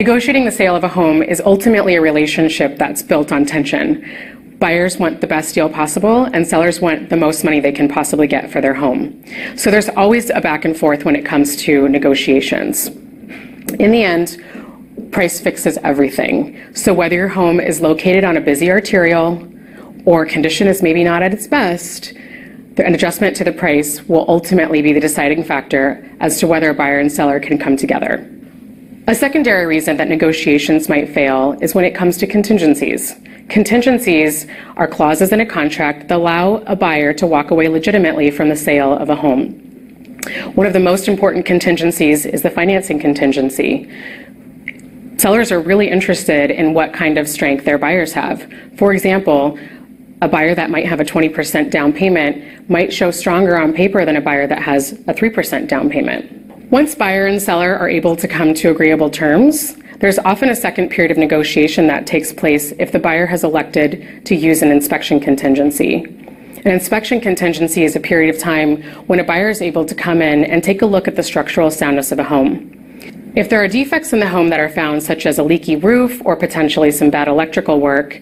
Negotiating the sale of a home is ultimately a relationship that's built on tension. Buyers want the best deal possible, and sellers want the most money they can possibly get for their home. So there's always a back and forth when it comes to negotiations. In the end, price fixes everything. So whether your home is located on a busy arterial or condition is maybe not at its best, an adjustment to the price will ultimately be the deciding factor as to whether a buyer and seller can come together. A secondary reason that negotiations might fail is when it comes to contingencies. Contingencies are clauses in a contract that allow a buyer to walk away legitimately from the sale of a home. One of the most important contingencies is the financing contingency. Sellers are really interested in what kind of strength their buyers have. For example, a buyer that might have a 20% down payment might show stronger on paper than a buyer that has a 3% down payment. Once buyer and seller are able to come to agreeable terms, there's often a second period of negotiation that takes place if the buyer has elected to use an inspection contingency. An inspection contingency is a period of time when a buyer is able to come in and take a look at the structural soundness of a home. If there are defects in the home that are found, such as a leaky roof or potentially some bad electrical work,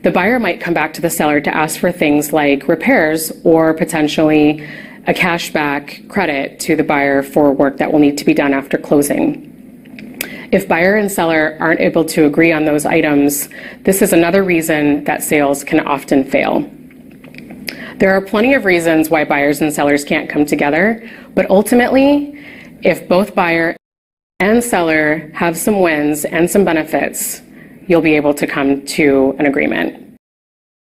the buyer might come back to the seller to ask for things like repairs or potentially a cashback credit to the buyer for work that will need to be done after closing. If buyer and seller aren't able to agree on those items, this is another reason that sales can often fail. There are plenty of reasons why buyers and sellers can't come together, but ultimately, if both buyer and seller have some wins and some benefits, you'll be able to come to an agreement.